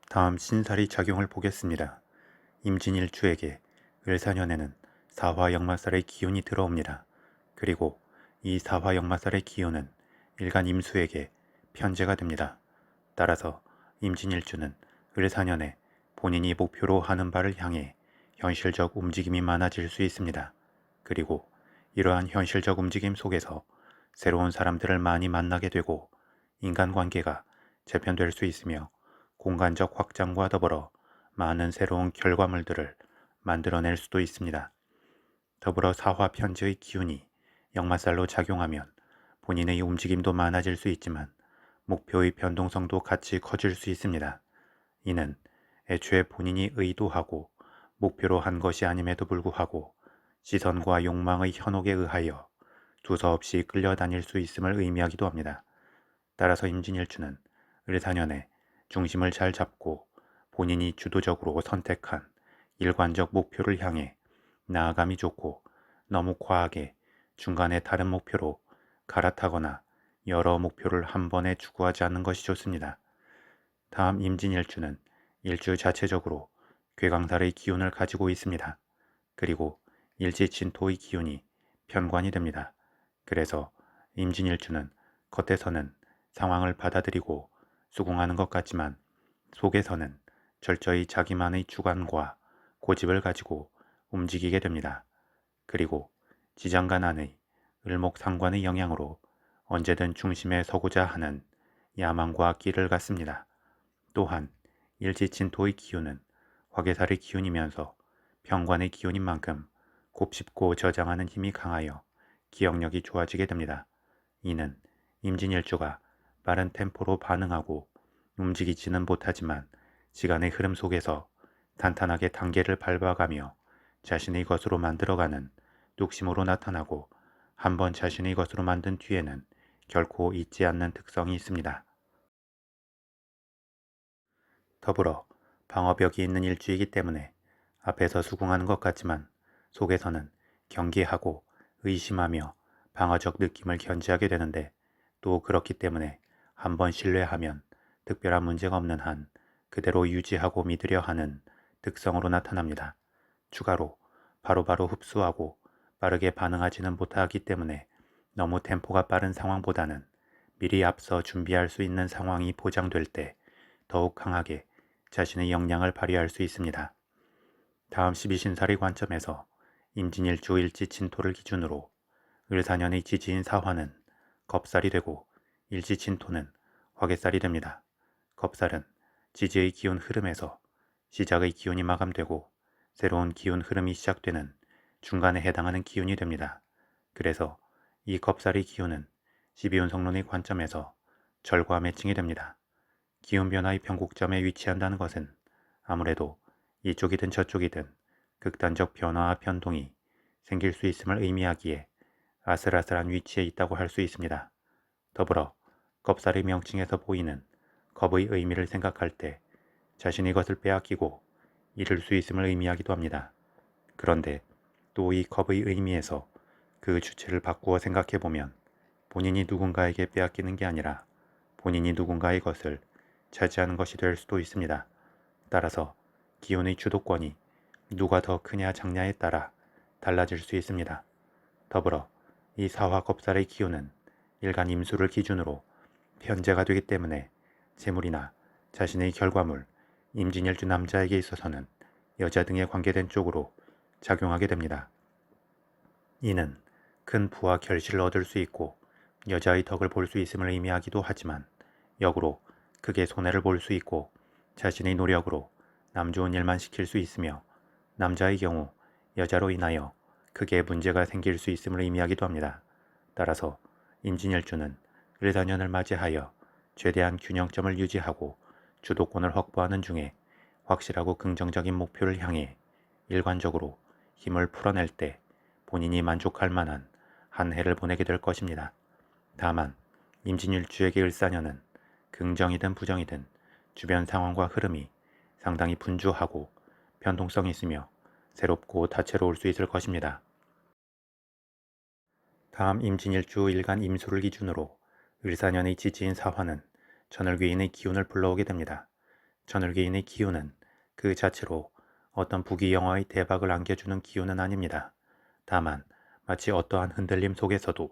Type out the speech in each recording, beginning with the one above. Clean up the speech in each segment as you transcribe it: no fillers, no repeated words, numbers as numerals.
다음 신살이 작용을 보겠습니다. 임진일주에게 을사년에는 사화역마살의 기운이 들어옵니다. 그리고 이 사화역마살의 기운은 일간 임수에게 편제가 됩니다. 따라서 임진일주는 을사년에 본인이 목표로 하는 바를 향해 현실적 움직임이 많아질 수 있습니다. 그리고 이러한 현실적 움직임 속에서 새로운 사람들을 많이 만나게 되고 인간관계가 재편될 수 있으며 공간적 확장과 더불어 많은 새로운 결과물들을 만들어낼 수도 있습니다. 더불어 사화편지의 기운이 역마살로 작용하면 본인의 움직임도 많아질 수 있지만 목표의 변동성도 같이 커질 수 있습니다. 이는 애초에 본인이 의도하고 목표로 한 것이 아님에도 불구하고 시선과 욕망의 현혹에 의하여 두서없이 끌려다닐 수 있음을 의미하기도 합니다. 따라서 임진일주는 을사년에 중심을 잘 잡고 본인이 주도적으로 선택한 일관적 목표를 향해 나아감이 좋고 너무 과하게 중간에 다른 목표로 갈아타거나 여러 목표를 한 번에 추구하지 않는 것이 좋습니다. 다음 임진일주는 일주 자체적으로 괴강살의 기운을 가지고 있습니다. 그리고 일지진토의 기운이 편관이 됩니다. 그래서 임진일주는 겉에서는 상황을 받아들이고 수긍하는 것 같지만 속에서는 철저히 자기만의 주관과 고집을 가지고 움직이게 됩니다. 그리고 지장간 안의 을목상관의 영향으로 언제든 중심에 서고자 하는 야망과 끼를 갖습니다. 또한 일지진토의 기운은 화개살의 기운이면서 편관의 기운인 만큼 곱씹고 저장하는 힘이 강하여 기억력이 좋아지게 됩니다. 이는 임진일주가 빠른 템포로 반응하고 움직이지는 못하지만 시간의 흐름 속에서 탄탄하게 단계를 밟아가며 자신의 것으로 만들어가는 뚝심으로 나타나고 한번 자신의 것으로 만든 뒤에는 결코 잊지 않는 특성이 있습니다. 더불어 방어벽이 있는 일주이기 때문에 앞에서 수긍하는 것 같지만 속에서는 경계하고 의심하며 방어적 느낌을 견지하게 되는데 또 그렇기 때문에 한번 신뢰하면 특별한 문제가 없는 한 그대로 유지하고 믿으려 하는 특성으로 나타납니다. 추가로 바로바로 흡수하고 빠르게 반응하지는 못하기 때문에 너무 템포가 빠른 상황보다는 미리 앞서 준비할 수 있는 상황이 보장될 때 더욱 강하게 자신의 역량을 발휘할 수 있습니다. 다음 12신살의 관점에서 임진일주 일지진토를 기준으로 을사년의 지지인 사화는 겁살이 되고 일지진토는 화개살이 됩니다. 겁살은 지지의 기운 흐름에서 시작의 기운이 마감되고 새로운 기운 흐름이 시작되는 중간에 해당하는 기운이 됩니다. 그래서 이 겁살의 기운은 12운성론의 관점에서 절과 매칭이 됩니다. 기온변화의 변곡점에 위치한다는 것은 아무래도 이쪽이든 저쪽이든 극단적 변화와 변동이 생길 수 있음을 의미하기에 아슬아슬한 위치에 있다고 할 수 있습니다. 더불어 겁살의 명칭에서 보이는 겁의 의미를 생각할 때 자신의 것을 빼앗기고 잃을 수 있음을 의미하기도 합니다. 그런데 또 이 겁의 의미에서 그 주체를 바꾸어 생각해보면 본인이 누군가에게 빼앗기는 게 아니라 본인이 누군가의 것을 차지하는 것이 될 수도 있습니다. 따라서 기운의 주도권이 누가 더 크냐 작냐에 따라 달라질 수 있습니다. 더불어 이 사화겁살의 기운은 일간 임수를 기준으로 편제가 되기 때문에 재물이나 자신의 결과물, 임진일주 남자에게 있어서는 여자 등에 관계된 쪽으로 작용하게 됩니다. 이는 큰 부와 결실을 얻을 수 있고 여자의 덕을 볼 수 있음을 의미하기도 하지만 역으로 크게 손해를 볼 수 있고 자신의 노력으로 남 좋은 일만 시킬 수 있으며 남자의 경우 여자로 인하여 크게 문제가 생길 수 있음을 의미하기도 합니다. 따라서 임진일주는 을사년을 맞이하여 최대한 균형점을 유지하고 주도권을 확보하는 중에 확실하고 긍정적인 목표를 향해 일관적으로 힘을 풀어낼 때 본인이 만족할 만한 한 해를 보내게 될 것입니다. 다만 임진일주에게 을사년은 긍정이든 부정이든 주변 상황과 흐름이 상당히 분주하고 변동성이 있으며 새롭고 다채로울 수 있을 것입니다. 다음 임진일주 일간 임수를 기준으로 을사년의 지지인 사화는 천을귀인의 기운을 불러오게 됩니다. 천을개인의 기운은 그 자체로 어떤 부귀영화의 대박을 안겨주는 기운은 아닙니다. 다만 마치 어떠한 흔들림 속에서도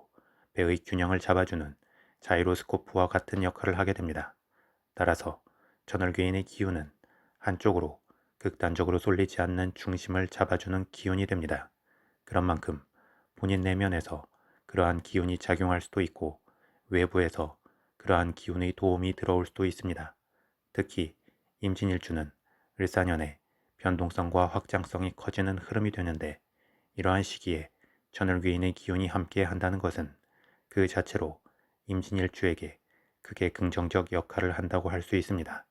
배의 균형을 잡아주는 자이로스코프와 같은 역할을 하게 됩니다. 따라서 천을개인의 기운은 한쪽으로 극단적으로 쏠리지 않는 중심을 잡아주는 기운이 됩니다. 그런 만큼 본인 내면에서 그러한 기운이 작용할 수도 있고 외부에서 그러한 기운의 도움이 들어올 수도 있습니다. 특히 임진일주는 을사년에 변동성과 확장성이 커지는 흐름이 되는데 이러한 시기에 천을귀인의 기운이 함께 한다는 것은 그 자체로 임진일주에게 크게 긍정적 역할을 한다고 할 수 있습니다.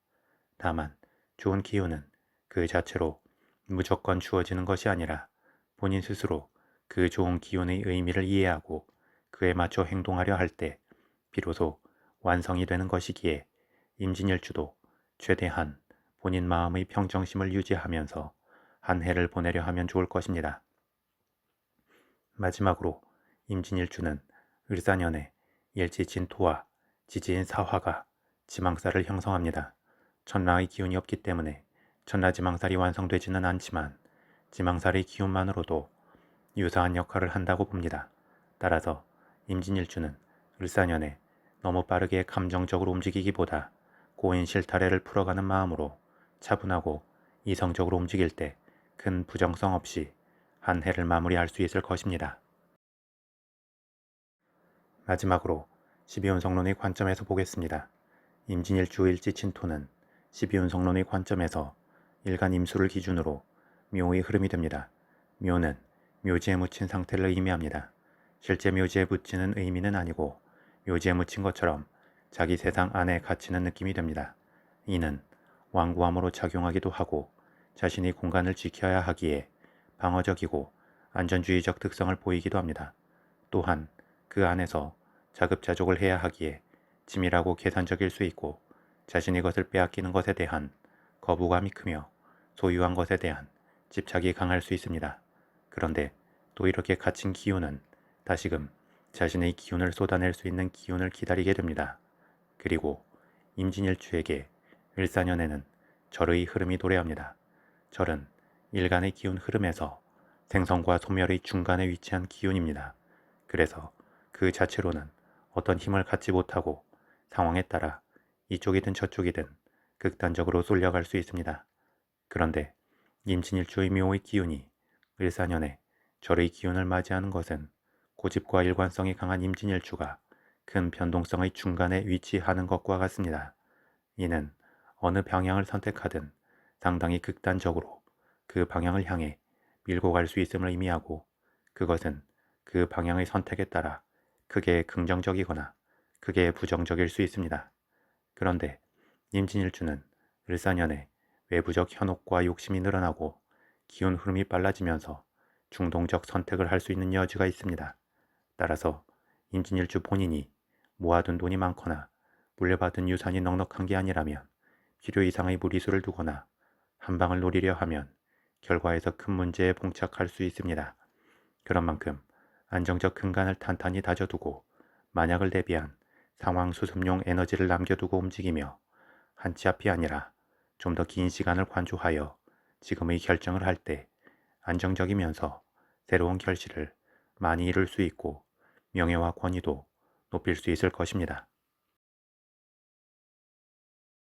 다만 좋은 기운은 그 자체로 무조건 주어지는 것이 아니라 본인 스스로 그 좋은 기운의 의미를 이해하고 그에 맞춰 행동하려 할 때 비로소 완성이 되는 것이기에 임진일주도 최대한 본인 마음의 평정심을 유지하면서 한 해를 보내려 하면 좋을 것입니다. 마지막으로 임진일주는 을사년에 일지진토와 지지인 사화가 지망살을 형성합니다. 천라의 기운이 없기 때문에 천라지망살이 완성되지는 않지만 지망살의 기운만으로도 유사한 역할을 한다고 봅니다. 따라서 임진일주는 을사년에 너무 빠르게 감정적으로 움직이기보다 고인 실타래를 풀어가는 마음으로 차분하고 이성적으로 움직일 때 큰 부정성 없이 한 해를 마무리할 수 있을 것입니다. 마지막으로 12운성론의 관점에서 보겠습니다. 임진일주 일지친토는 12운성론의 관점에서 일간 임수를 기준으로 묘의 흐름이 됩니다. 묘는 묘지에 묻힌 상태를 의미합니다. 실제 묘지에 묻히는 의미는 아니고 묘지에 묻힌 것처럼 자기 세상 안에 갇히는 느낌이 됩니다. 이는 완고함으로 작용하기도 하고 자신이 공간을 지켜야 하기에 방어적이고 안전주의적 특성을 보이기도 합니다. 또한 그 안에서 자급자족을 해야 하기에 치밀하고 계산적일 수 있고 자신의 것을 빼앗기는 것에 대한 거부감이 크며 소유한 것에 대한 집착이 강할 수 있습니다. 그런데 또 이렇게 갇힌 기운은 다시금 자신의 기운을 쏟아낼 수 있는 기운을 기다리게 됩니다. 그리고 임진일주에게 을사년에는 절의 흐름이 도래합니다. 절은 일간의 기운 흐름에서 생성과 소멸의 중간에 위치한 기운입니다. 그래서 그 자체로는 어떤 힘을 갖지 못하고 상황에 따라 이쪽이든 저쪽이든 극단적으로 쏠려갈 수 있습니다. 그런데 임진일주의 묘의 기운이 을사년에 절의 기운을 맞이하는 것은 고집과 일관성이 강한 임진일주가 큰 변동성의 중간에 위치하는 것과 같습니다. 이는 어느 방향을 선택하든 상당히 극단적으로 그 방향을 향해 밀고 갈 수 있음을 의미하고 그것은 그 방향의 선택에 따라 크게 긍정적이거나 크게 부정적일 수 있습니다. 그런데 임진일주는 을사년에 외부적 현혹과 욕심이 늘어나고 기운 흐름이 빨라지면서 중동적 선택을 할 수 있는 여지가 있습니다. 따라서 임진일주 본인이 모아둔 돈이 많거나 물려받은 유산이 넉넉한 게 아니라면 필요 이상의 무리수를 두거나 한 방을 노리려 하면 결과에서 큰 문제에 봉착할 수 있습니다. 그런 만큼 안정적 근간을 탄탄히 다져두고 만약을 대비한 상황 수습용 에너지를 남겨두고 움직이며 한 치 앞이 아니라 좀 더 긴 시간을 관조하여 지금의 결정을 할 때 안정적이면서 새로운 결실을 많이 이룰 수 있고 명예와 권위도 높일 수 있을 것입니다.